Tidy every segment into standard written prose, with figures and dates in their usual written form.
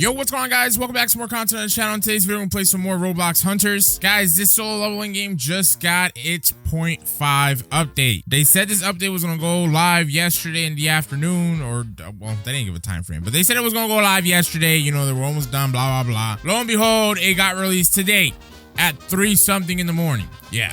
Yo, what's going on, guys? Welcome back to more content on the channel. In today's video, we're gonna play some more Roblox Hunters. Guys, this solo leveling game just got its 0.5 update. They said this update was gonna go live yesterday in the afternoon, or, well, they didn't give a time frame, but they said it was gonna go live yesterday. You know, they were almost done, blah, blah, blah. Lo and behold, it got released today at 3 something in the morning. Yeah.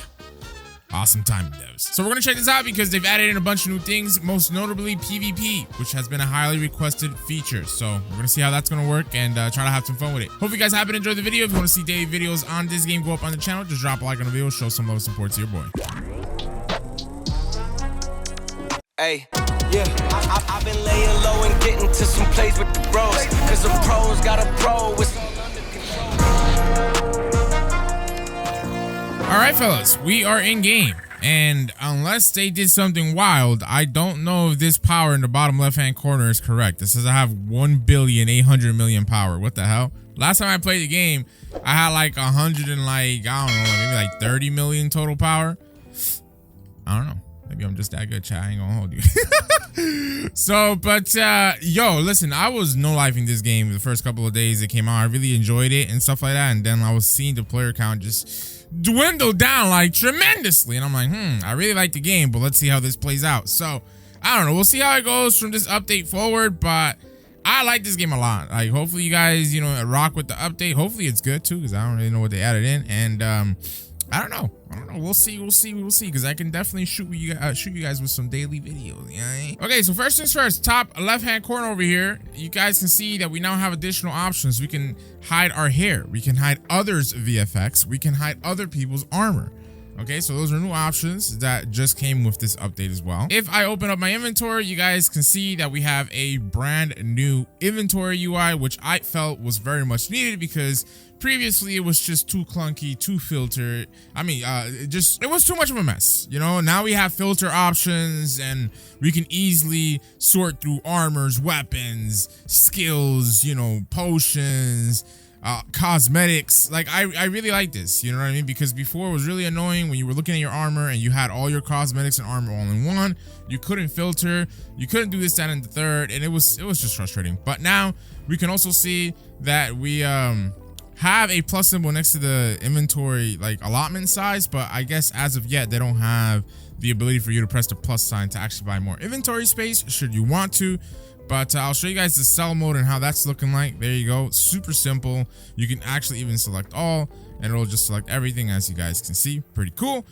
Awesome timing, devs. So we're gonna check this out because they've added in a bunch of new things, most notably PvP, which has been a highly requested feature. So we're gonna see how that's gonna work and try to have some fun with it. Hope you guys have enjoyed the video. If you want to see daily videos on this game go up on the channel, just drop a like on the video, show some love and support to your boy. Hey, yeah, I've been laying low and getting to some plays with the bros, cause the pros got a pro with some under control. All right, fellas, we are in game, and unless they did something wild, I don't know if this power in the bottom left-hand corner is correct. It says I have 1,800,000,000 power. What the hell? Last time I played the game, I had like 100 and like, I don't know, maybe like 30 million total power. I don't know. Maybe I'm just that good, chat. I ain't gonna hold you. So, but yo, listen, I was no-lifing this game the first couple of days it came out. I really enjoyed it and stuff like that, and then I was seeing the player count just dwindle down like tremendously, and I'm like, I really like the game, but let's see how this plays out. So I don't know, we'll see how it goes from this update forward, but I like this game a lot. Like, hopefully you guys, you know, rock with the update. Hopefully it's good too, because I don't really know what they added in, and I don't know. We'll see. Because I can definitely shoot you guys with some daily videos. Yeah. Okay, so first things first, top left-hand corner over here, you guys can see that we now have additional options. We can hide our hair. We can hide others' VFX. We can hide other people's armor. Okay, so those are new options that just came with this update as well. If I open up my inventory, you guys can see that we have a brand new inventory UI, which I felt was very much needed because previously it was just too clunky, too filtered. I mean, it was too much of a mess. You know, now we have filter options and we can easily sort through armors, weapons, skills, you know, potions, cosmetics. Like, I really like this, you know what I mean? Because before it was really annoying when you were looking at your armor and you had all your cosmetics and armor all in one. You couldn't filter, you couldn't do this, that, and the third, and it was just frustrating. But now we can also see that we have a plus symbol next to the inventory like allotment size, but I guess as of yet they don't have the ability for you to press the plus sign to actually buy more inventory space should you want to. But I'll show you guys the sell mode and how that's looking like. There you go. Super simple. You can actually even select all and it'll just select everything, as you guys can see. Pretty cool.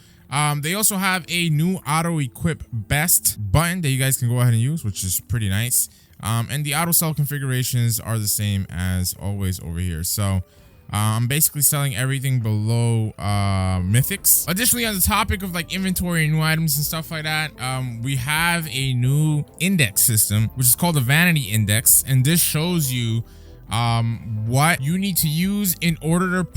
They also have a new auto equip best button that you guys can go ahead and use, which is pretty nice. And the auto sell configurations are the same as always over here. So I'm basically selling everything below mythics. Additionally, on the topic of like inventory and new items and stuff like that, we have a new index system, which is called the vanity index, and this shows you what you need to use in order to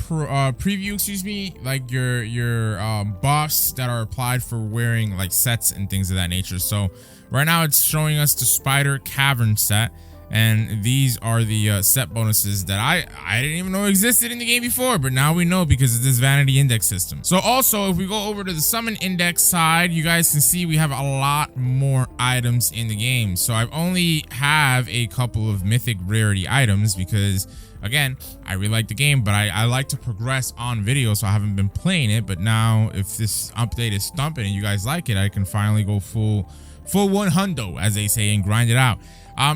preview, like your buffs that are applied for wearing like sets and things of that nature. So right now it's showing us the spider cavern set. And these are the set bonuses that I didn't even know existed in the game before, but now we know because of this vanity index system. So also, if we go over to the summon index side, you guys can see we have a lot more items in the game. So I only have a couple of mythic rarity items because, again, I really like the game, but I like to progress on video, so I haven't been playing it. But now, if this update is stumping and you guys like it, I can finally go full 100, as they say, and grind it out.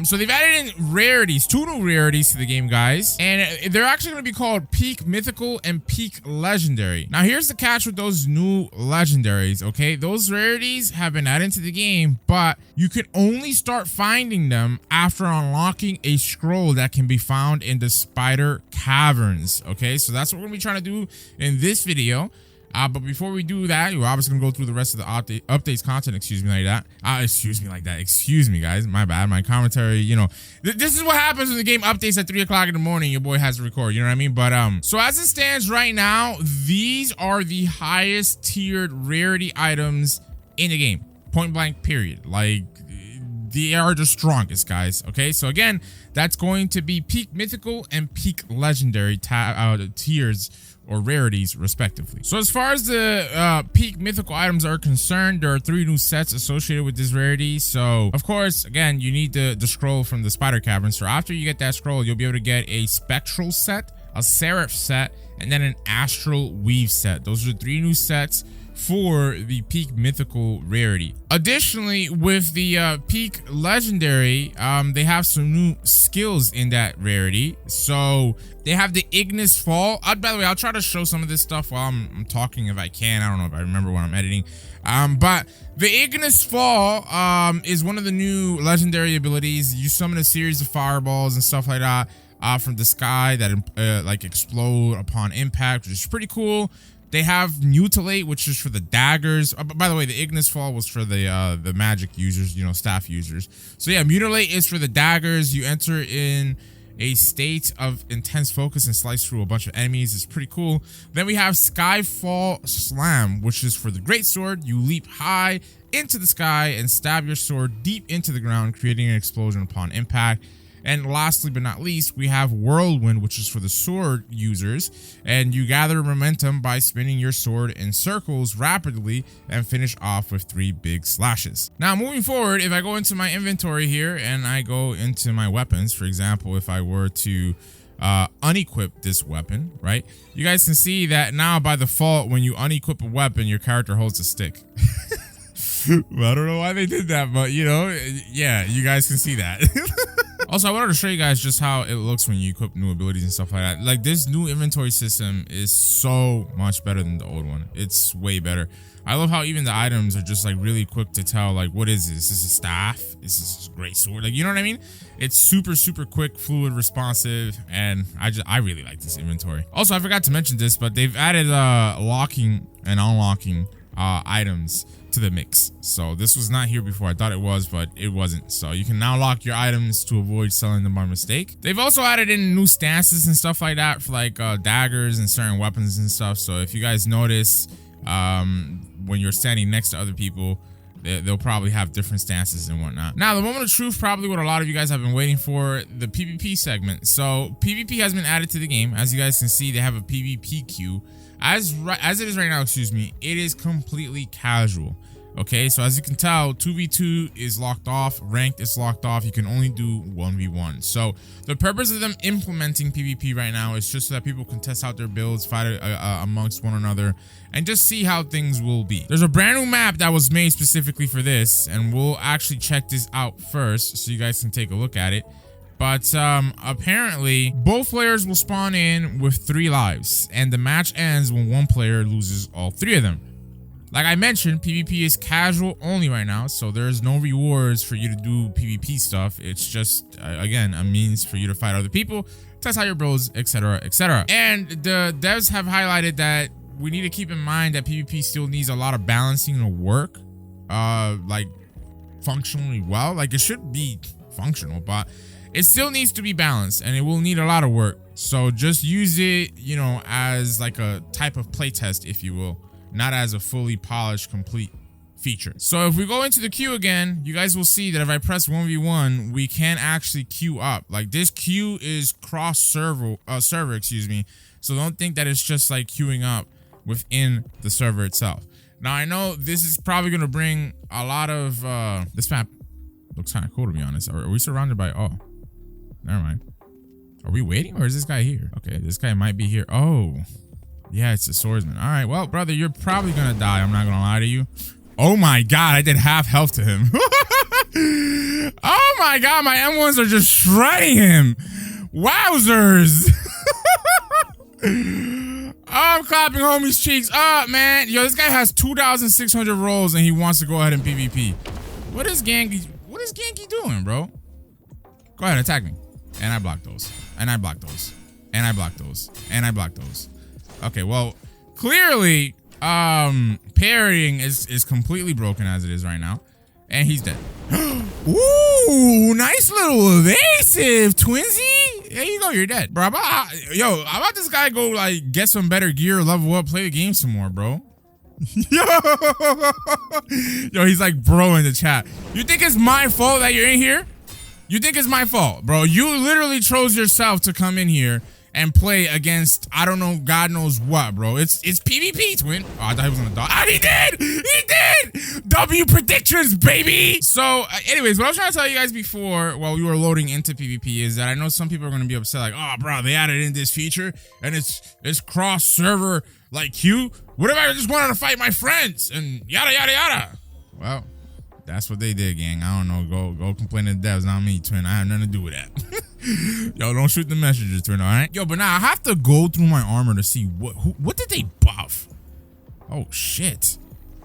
So they've added in rarities, 2 new rarities to the game, guys, and they're actually going to be called Peak Mythical and Peak Legendary. Now, here's the catch with those new legendaries, okay? Those rarities have been added to the game, but you can only start finding them after unlocking a scroll that can be found in the spider caverns, okay? So that's what we're going to be trying to do in this video. But before we do that, we're obviously gonna go through the rest of the updates content. Excuse me like that. Excuse me, guys. My bad. My commentary. You know, this is what happens when the game updates at 3 o'clock in the morning. Your boy has to record. You know what I mean? But so as it stands right now, these are the highest tiered rarity items in the game. Point blank. Period. Like, they are the strongest, guys. Okay, so again, that's going to be peak mythical and peak legendary tiers or rarities respectively. So as far as the peak mythical items are concerned, there are 3 new sets associated with this rarity. So of course, again, you need the scroll from the spider cavern. So after you get that scroll, you'll be able to get a spectral set, a seraph set, and then an astral weave set. Those are 3 new sets for the peak mythical rarity. Additionally, with the peak legendary, they have some new skills in that rarity. So they have the Ignis Fall. By the way, I'll try to show some of this stuff while I'm talking if I can. I don't know if I remember when I'm editing. But the Ignis Fall is one of the new legendary abilities. You summon a series of fireballs and stuff like that from the sky that like explode upon impact, which is pretty cool. They have Mutilate, which is for the daggers. By the way, the Ignis Fall was for the magic users, you know, staff users. So yeah, Mutilate is for the daggers. You enter in a state of intense focus and slice through a bunch of enemies. It's pretty cool. Then we have Skyfall Slam, which is for the greatsword. You leap high into the sky and stab your sword deep into the ground, creating an explosion upon impact. And lastly but not least, we have Whirlwind, which is for the sword users, and you gather momentum by spinning your sword in circles rapidly and finish off with 3 big slashes. Now moving forward, if I go into my inventory here and I go into my weapons, for example, if I were to unequip this weapon, right, you guys can see that now by default when you unequip a weapon, your character holds a stick. Well, I don't know why they did that, but you know, yeah, you guys can see that. Also, I wanted to show you guys just how it looks when you equip new abilities and stuff like that. Like, this new inventory system is so much better than the old one. It's way better. I love how even the items are just like really quick to tell, like, what is this? Is this a staff? Is this a great sword? Like, you know what I mean? It's super, super quick, fluid, responsive, and I really like this inventory. Also, I forgot to mention this, but they've added locking and unlocking items to the mix. So this was not here before. I thought it was, but it wasn't. So you can now lock your items to avoid selling them by mistake. They've also added in new stances and stuff like that for like daggers and certain weapons and stuff. So if you guys notice, when you're standing next to other people, they'll probably have different stances and whatnot. Now, the moment of truth, probably what a lot of you guys have been waiting for, the PvP segment. So PvP has been added to the game. As you guys can see, they have a PvP queue. As it is right now, excuse me, it is completely casual. Okay, so as you can tell, 2v2 is locked off, ranked is locked off. You can only do 1v1. So the purpose of them implementing PvP right now is just so that people can test out their builds, fight amongst one another, and just see how things will be. There's a brand new map that was made specifically for this, and we'll actually check this out first so you guys can take a look at it. But apparently, both players will spawn in with 3 lives, and the match ends when one player loses all 3 of them. Like I mentioned, PvP is casual only right now, so there's no rewards for you to do PvP stuff. It's just, again, a means for you to fight other people, test out your builds, etc., etc. And the devs have highlighted that we need to keep in mind that PvP still needs a lot of balancing to work, like functionally well. Like, it should be functional, but it still needs to be balanced, and it will need a lot of work. So just use it, you know, as like a type of playtest, if you will, not as a fully polished, complete feature. So if we go into the queue again, you guys will see that if I press 1v1, we can actually queue up. Like, this queue is cross server, excuse me. So don't think that it's just like queuing up within the server itself. Now, I know this is probably going to bring a lot of, this map looks kind of cool, to be honest. Are we surrounded by, oh, never mind. Are we waiting, or is this guy here? Okay, this guy might be here. Oh, yeah, it's a swordsman. All right, well, brother, you're probably gonna die. I'm not gonna lie to you. Oh my God, I did half health to him. Oh my God, my M1s are just shredding him. Wowzers. Oh, I'm clapping homie's cheeks up, man. Yo, this guy has 2,600 rolls and he wants to go ahead and PvP. What is Genki doing, bro? Go ahead, attack me. And I blocked those. And I blocked those. And I blocked those. And I blocked those. Okay, well, clearly, parrying is completely broken as it is right now. And he's dead. Ooh, nice little evasive, Twinsy. There you go, you're dead. Bro, how about this guy go, like, get some better gear, level up, play the game some more, bro? Yo, yo, he's like bro in the chat. You think it's my fault that you're in here? You think it's my fault, bro? You literally chose yourself to come in here and play against, I don't know, God knows what, bro. It's PvP, twin. Oh, I thought he was on the dog. And he did! He did! W predictions, baby! So, anyways, what I was trying to tell you guys before, while we were loading into PvP, is that I know some people are going to be upset, like, oh, bro, they added in this feature, and it's cross-server, like, queue. What if I just wanted to fight my friends? And yada, yada, yada. Well, that's what they did, gang. I don't know. Go complain to the devs, not me, twin. I have nothing to do with that. Yo, don't shoot the messages, twin, all right? Yo, but now I have to go through my armor to see what did they buff? Oh, shit.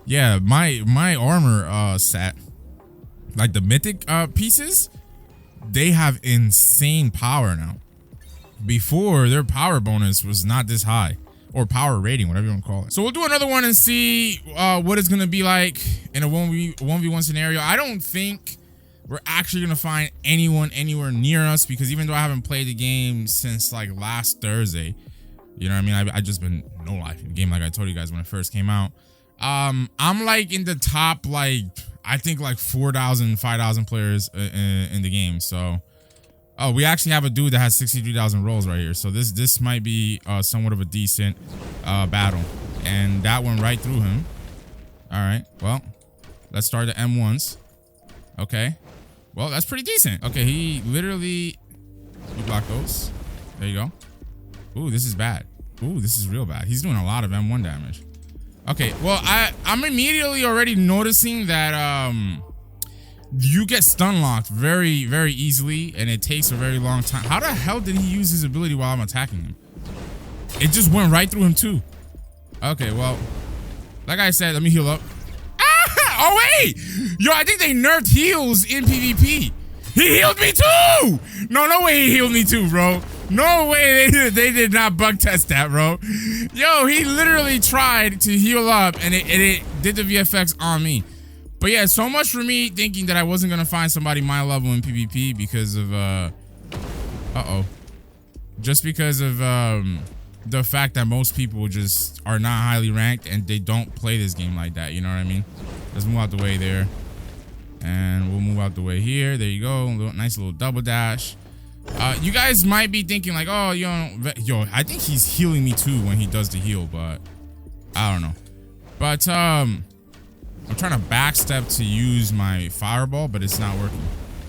Yeah, my armor set, like the mythic pieces, they have insane power now. Before, their power bonus was not this high. Or power rating, whatever you want to call it. So we'll do another one and see what it's going to be like in a 1v1 scenario. I don't think we're actually going to find anyone anywhere near us, because even though I haven't played the game since like last Thursday, you know what I mean? I just been no life in the game, like I told you guys when it first came out. I'm like in the top, like, I think like 4,000, 5,000 players in the game. So, oh, we actually have a dude that has 63,000 rolls right here. So this might be somewhat of a decent battle. And that went right through him. All right, well, let's start the M1s. Okay. Well, that's pretty decent. Okay, he literally, you block those. There you go. Ooh, this is bad. Ooh, this is real bad. He's doing a lot of M1 damage. Okay, well, I'm immediately already noticing that you get stun locked very, very easily, and it takes a very long time. How the hell did he use his ability while I'm attacking him? It just went right through him too. Okay, well, like I said, let me heal up. Oh wait! Yo, I think they nerfed heals in PvP. He healed me too! No way he healed me too, bro. No way they did not bug test that, bro. Yo, he literally tried to heal up and it did the VFX on me. But yeah, so much for me thinking that I wasn't gonna find somebody my level in PvP because of just because of the fact that most people just are not highly ranked and they don't play this game like that, you know what I mean? Let's move out the way there. And we'll move out the way here. There you go. Nice little double dash. You guys might be thinking like, oh, yo, I think he's healing me too when he does the heal, but I don't know. But I'm trying to backstep to use my fireball, but it's not working.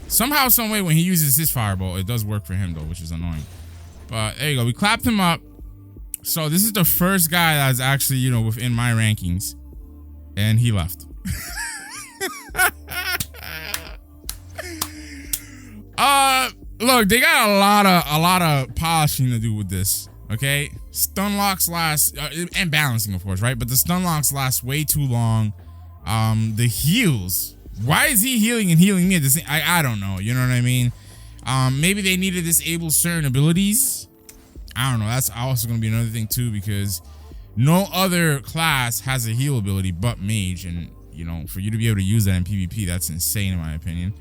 Somehow, some way, when he uses his fireball, it does work for him though, which is annoying. But there you go. We clapped him up. So this is the first guy that's actually, you know, within my rankings, and he left. Look, they got a lot of polishing to do with this. Okay, stun locks last and balancing, of course, right? But the stun locks last way too long. The heals. Why is he healing and healing me at the same? I don't know. You know what I mean? Maybe they need to disable certain abilities. I don't know. That's also going to be another thing too, because no other class has a heal ability but mage, and you know, for you to be able to use that in PvP, that's insane in my opinion.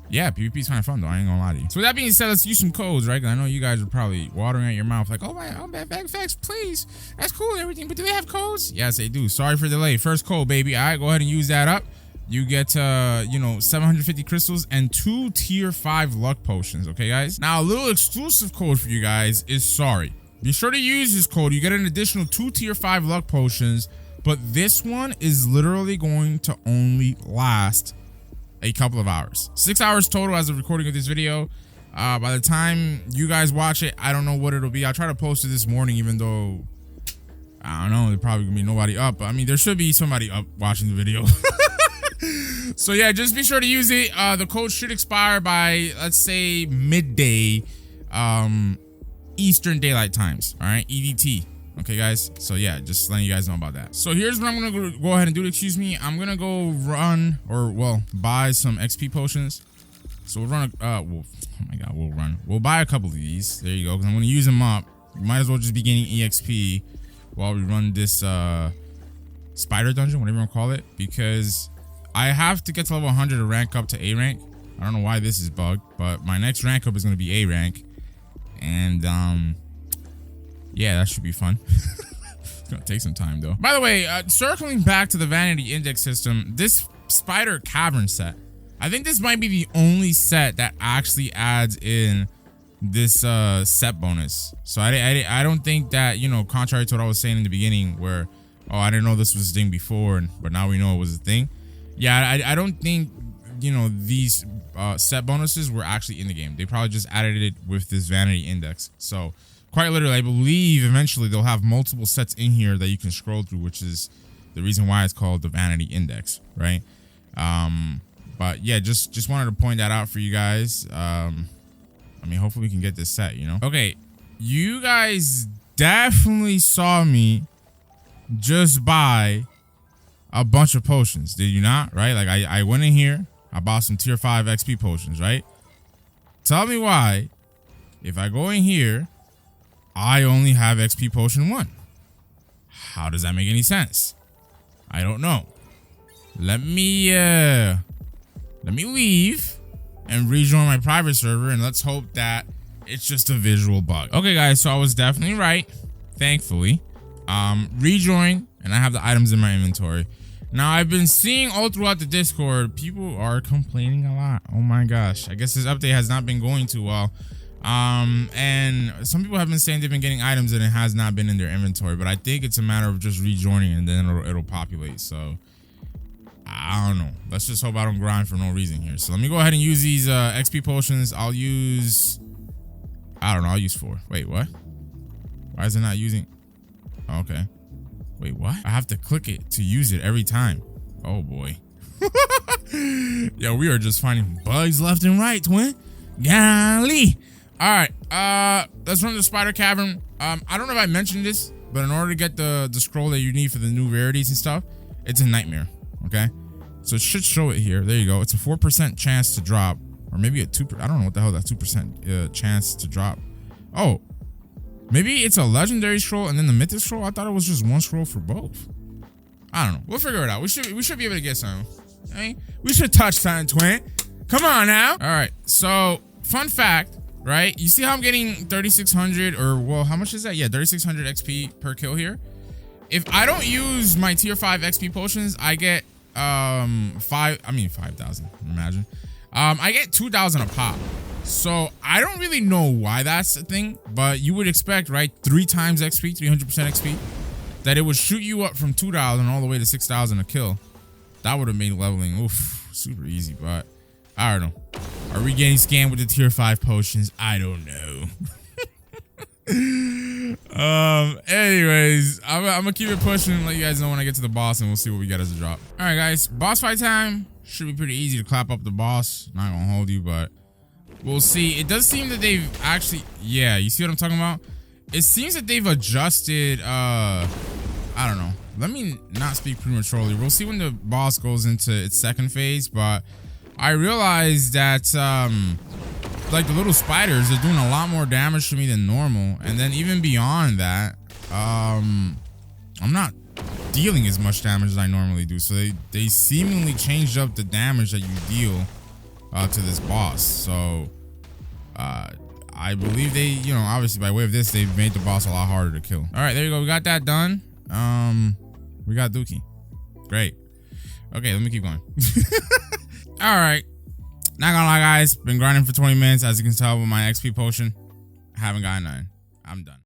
Yeah, PvP is kind of fun though. I ain't gonna lie to you. So with that being said, let's use some codes, right? 'Cause I know you guys are probably watering at your mouth like, oh my, oGVexx, please. That's cool and everything, but do they have codes? Yes, they do. Sorry for the delay. First code, baby. All right, go ahead and use that up. You get, you know, 750 crystals and 2 tier 5 luck potions. Okay, guys. Now, a little exclusive code for you guys is sorry. Be sure to use this code. You get an additional 2 tier 5 luck potions, but this one is literally going to only last a couple of hours. 6 hours total as of recording of this video. By the time you guys watch it, I don't know what it'll be. I'll try to post it this morning, even though I don't know, there's probably gonna be nobody up. I mean, there should be somebody up watching the video. So yeah, just be sure to use it. The code should expire by, let's say, midday Eastern Daylight Times. All right, EDT. Okay, guys. So yeah, just letting you guys know about that. So here's what I'm gonna go ahead and do. Excuse me. I'm gonna go run, or well, buy some XP potions. So we'll run. Oh my God, we'll buy a couple of these. There you go. Because I'm gonna use them up. You might as well just be getting EXP while we run this spider dungeon, whatever you want to call it, because I have to get to level 100 to rank up to A rank. I don't know why this is bugged, but my next rank up is gonna be A rank, and yeah, that should be fun. It's gonna take some time though. By the way, circling back to the vanity index system, this spider cavern set, I think this might be the only set that actually adds in this set bonus. So I don't think that, you know, contrary to what I was saying in the beginning where, oh, I didn't know this was a thing before, but now we know it was a thing. Yeah, I don't think, you know, these set bonuses were actually in the game. They probably just added it with this vanity index. So quite literally, I believe eventually they'll have multiple sets in here that you can scroll through, which is the reason why it's called the vanity index, right? But yeah, just wanted to point that out for you guys. I mean, hopefully we can get this set, you know? Okay, you guys definitely saw me just buy a bunch of potions, did you not? Right? Like I went in here, I bought some tier 5 XP potions, right? Tell me why, if I go in here, I only have XP potion 1. How does that make any sense? I don't know. Let me leave and rejoin my private server, and let's hope that it's just a visual bug. Okay, guys, so I was definitely right, thankfully. Rejoin, and I have the items in my inventory. Now, I've been seeing all throughout the Discord, people are complaining a lot. Oh my gosh, I guess this update has not been going too well. And some people have been saying they've been getting items and it has not been in their inventory, but I think it's a matter of just rejoining and then it'll populate. So I don't know. Let's just hope I don't grind for no reason here. So let me go ahead and use these XP potions. I'll use 4. Wait, what? Why is it not using? Oh, okay. Wait, what? I have to click it to use it every time. Oh boy. Yeah, we are just finding bugs left and right, twin. Golly. All right, let's run the spider cavern. I don't know if I mentioned this, but in order to get the scroll that you need for the new rarities and stuff, it's a nightmare. Okay, so it should show it here. There you go. It's a 4% chance to drop, or maybe a 2%. I don't know what the hell that 2% chance to drop. Oh, maybe it's a legendary scroll and then the mythic scroll. I thought it was just one scroll for both. I don't know. We'll figure it out. We should be able to get some. I mean, we should touch something, twin. Come on now. All right. So fun fact, right? You see how I'm getting 3,600 or, well, how much is that? Yeah, 3,600 XP per kill here. If I don't use my tier 5 XP potions, I get 5,000. Imagine. I get 2,000 a pop. So I don't really know why that's a thing, but you would expect, right? 3 times XP, 300% XP, that it would shoot you up from 2,000 all the way to 6,000 a kill. That would have made leveling super easy, but I don't know. Are we getting scammed with the tier 5 potions? I don't know. Anyways, I'm gonna keep it pushing and let you guys know when I get to the boss, and we'll see what we get as a drop. All right, guys, boss fight time. Should be pretty easy to clap up the boss. Not gonna hold you, but we'll see. It does seem that they've actually, yeah, you see what I'm talking about? It seems that they've adjusted, I don't know. Let me not speak prematurely. We'll see when the boss goes into its second phase, but I realized that, like the little spiders are doing a lot more damage to me than normal. And then even beyond that, I'm not dealing as much damage as I normally do. So they seemingly changed up the damage that you deal to this boss. So I believe they, you know, obviously by way of this, they've made the boss a lot harder to kill. All right, there you go. We got that done. We got Dookie. Great. Okay, let me keep going. All right. Not gonna lie, guys. Been grinding for 20 minutes. As you can tell with my XP potion, I haven't gotten none. I'm done.